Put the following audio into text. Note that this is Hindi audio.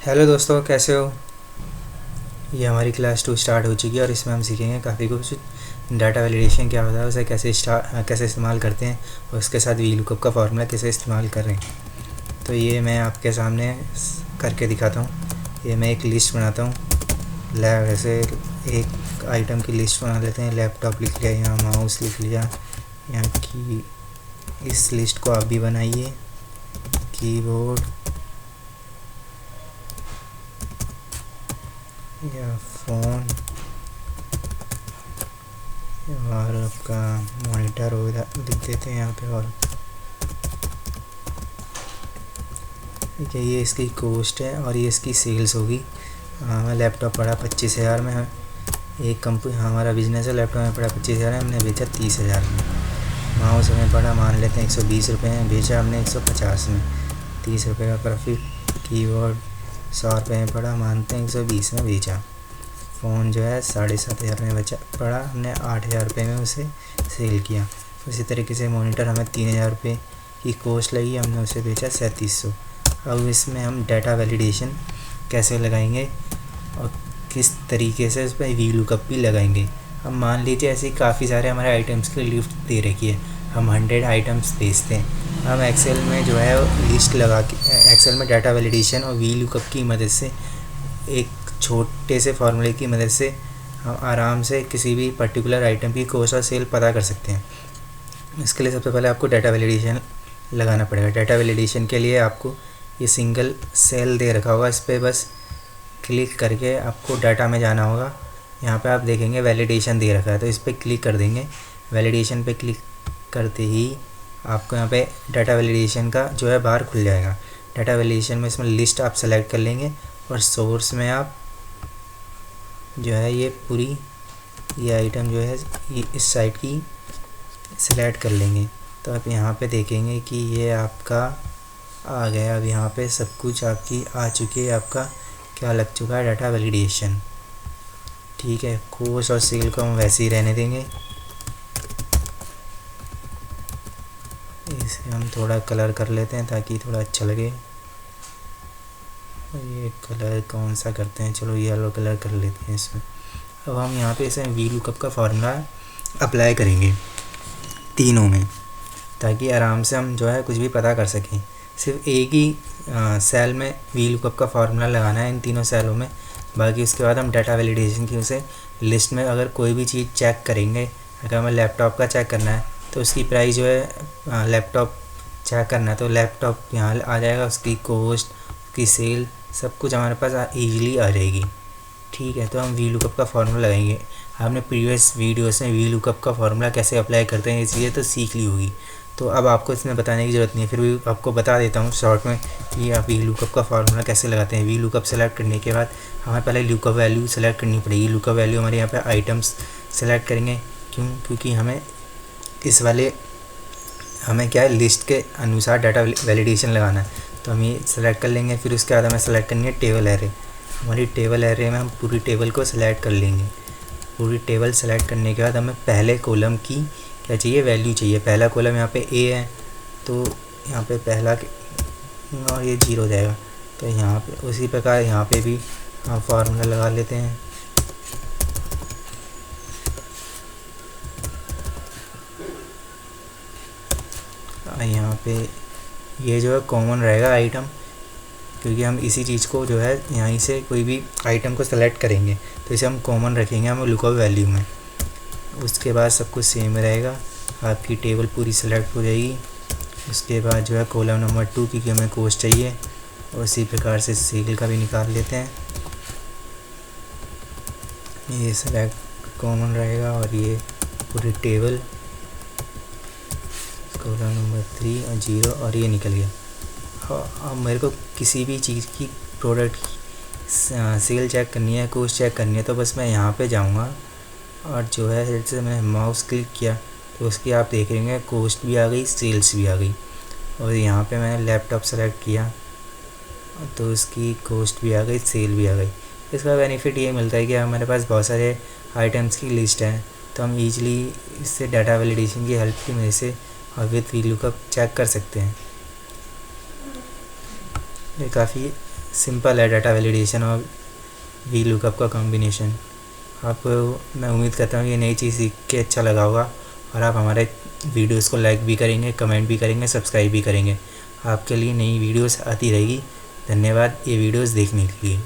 हेलो दोस्तों, कैसे हो। ये हमारी क्लास 2 स्टार्ट हो चुकी है और इसमें हम सीखेंगे काफ़ी कुछ। डाटा वैलिडेशन क्या होता है, उसे कैसे इस्तेमाल करते हैं और उसके साथ वी लुकअप का फार्मूला कैसे इस्तेमाल कर रहे हैं। तो ये मैं आपके सामने करके दिखाता हूँ। ये मैं एक लिस्ट बनाता हूँ। वैसे एक आइटम की लिस्ट बना लेते हैं। लैपटॉप लिख लिया, यहाँ माउस लिख लिया, यहाँ की इस लिस्ट को आप भी बनाइए। कीबोर्ड या फ़ोन और आपका मॉनिटर हो लिख देते हैं यहाँ पे। और ठीक है, ये इसकी कॉस्ट है और ये इसकी सेल्स होगी। हमें लैपटॉप पड़ा 25,000 में है। एक कंपनी हमारा बिजनेस है, लैपटॉप में पड़ा 25,000 है, हमने बेचा 30,000 में। माउस हमें पड़ा मान लेते हैं 120 रुपये में, बेचा हमने 150 में, 30 रुपये का प्रॉफिट। कीबोर्ड 100 रुपये में पड़ा, मानते हैं 120 में बेचा। फ़ोन जो है 7,500 में बचा पड़ा, हमने 8,000 रुपये में उसे सेल किया। उसी तरीके से मॉनिटर हमें 3,000 रुपये की कॉस्ट लगी, हमने उसे बेचा 3700। अब इसमें हम डाटा वैलिडेशन कैसे लगाएंगे और किस तरीके से उस पर वी लुकअप भी लगाएंगे। अब मान लीजिए ऐसे काफ़ी सारे हमारे आइटम्स की लिस्ट दे रखी है, हम 100 आइटम्स बेचते हैं। हम एक्सेल में जो है लिस्ट लगा के, एक्सेल में डाटा वैलिडेशन और वी लुकअप की मदद से, एक छोटे से फार्मूले की मदद से हम आराम से किसी भी पर्टिकुलर आइटम की कॉस्ट और सेल पता कर सकते हैं। इसके लिए सबसे पहले आपको डाटा वैलिडेशन लगाना पड़ेगा। डाटा वैलिडेशन के लिए आपको ये सिंगल सेल दे रखा होगा, इस पर बस क्लिक करके आपको डाटा में जाना होगा। यहाँ पे आप देखेंगे वैलिडेशन दे रखा है, तो इस पर क्लिक कर देंगे। वैलिडेशन पे क्लिक करते ही आपको यहाँ पे डाटा वैलिडेशन का जो है बाहर खुल जाएगा। डाटा वैलिडेशन में इसमें लिस्ट आप सेलेक्ट कर लेंगे और सोर्स में आप जो है ये पूरी ये आइटम जो है ये इस साइट की सेलेक्ट कर लेंगे। तो आप यहाँ पे देखेंगे कि ये आपका आ गया। अब यहाँ पे सब कुछ आपकी आ चुकी है, आपका क्या लग चुका है, डाटा वैलिडेशन। ठीक है, कॉस्ट और सेल को हम वैसे ही रहने देंगे। इसे हम थोड़ा कलर कर लेते हैं ताकि थोड़ा अच्छा लगे। ये कलर कौन सा करते हैं, चलो येलो कलर कर लेते हैं इसमें। अब हम यहाँ पे इसे वी लुकअप का फार्मूला अप्लाई करेंगे तीनों में, ताकि आराम से हम जो है कुछ भी पता कर सकें। सिर्फ एक ही सेल में वी लुकअप का फार्मूला लगाना है, इन तीनों सेलों में। बाकी उसके बाद हम डाटा वैलिडेशन की उसे लिस्ट में अगर कोई भी चीज़ चेक करेंगे, अगर हमें लैपटॉप का चेक करना है तो उसकी प्राइस जो है, लैपटॉप चेक करना है तो लैपटॉप यहाँ आ जाएगा, उसकी कॉस्ट, उसकी सेल, सब कुछ हमारे पास ईजिली आ जाएगी। ठीक है, तो हम वी लुकअप का फार्मूला लगाएंगे। आपने प्रीवियस वीडियोस में वी लुकअप का फार्मूला कैसे अप्लाई करते हैं ये चीज़ें तो सीख ली होगी, तो अब आपको इसमें बताने की ज़रूरत नहीं है। फिर भी आपको बता देता हूँ शॉर्ट में कि आप वी लुकअप का फार्मूला कैसे लगाते हैं। वी लुकअप सेलेक्ट करने के बाद हमें पहले लुकअप वैल्यू सेलेक्ट करनी पड़ेगी। लुकअप वैल्यू हमारे यहाँ पर आइटम्स सेलेक्ट करेंगे, क्योंकि हमें इस वाले हमें क्या है, लिस्ट के अनुसार डाटा वैलिडेशन लगाना है। तो हम ये सेलेक्ट कर लेंगे। फिर उसके बाद हमें सेलेक्ट करनी है टेबल एरे। हमारी टेबल एरे में हम पूरी टेबल को सेलेक्ट कर लेंगे। पूरी टेबल सेलेक्ट करने के बाद हमें पहले कॉलम की क्या चाहिए, वैल्यू चाहिए। पहला कॉलम यहाँ पे ए है, तो यहाँ पे पहला और ये 0 हो जाएगा। तो यहाँ पे उसी प्रकार यहाँ पे भी हम फार्मूला लगा लेते हैं। यहाँ पे ये जो है कॉमन रहेगा आइटम, क्योंकि हम इसी चीज़ को जो है यहीं से कोई भी आइटम को सेलेक्ट करेंगे, तो इसे हम कॉमन रखेंगे हम लुकअप वैल्यू में। उसके बाद सब कुछ सेम रहेगा, आपकी टेबल पूरी सेलेक्ट हो जाएगी। उसके बाद जो है कॉलम नंबर 2, क्योंकि हमें कॉस्ट चाहिए, और इसी प्रकार से सेल का भी निकाल लेते हैं। ये सेलेक्ट कॉमन रहेगा और ये पूरी टेबल, कॉलम नंबर 3 और 0, और ये निकल गया। अब मेरे को किसी भी चीज़ की प्रोडक्ट सेल चेक करनी है, कॉस्ट चेक करनी है, तो बस मैं यहाँ पे जाऊँगा और जो है जैसे मैंने माउस क्लिक किया तो उसकी आप देखेंगे कॉस्ट भी आ गई, सेल्स भी आ गई। और यहाँ पे मैंने लैपटॉप सेलेक्ट किया तो उसकी कॉस्ट भी आ गई, सेल भी आ गई। इसका बेनिफिट ये मिलता है कि हमारे पास बहुत सारे आइटम्स की लिस्ट है, तो हम ईजिली इससे डाटा वैलिडेशन की हेल्प की मदद से और विद वी लुकअप चेक कर सकते हैं। ये काफ़ी सिंपल है डाटा वैलिडेशन और वी लुकअप का कॉम्बिनेशन। आपको मैं उम्मीद करता हूँ ये नई चीज़ सीख के अच्छा लगा होगा और आप हमारे वीडियोस को लाइक भी करेंगे, कमेंट भी करेंगे, सब्सक्राइब भी करेंगे। आपके लिए नई वीडियोस आती रहेगी। धन्यवाद ये वीडियोस देखने के लिए।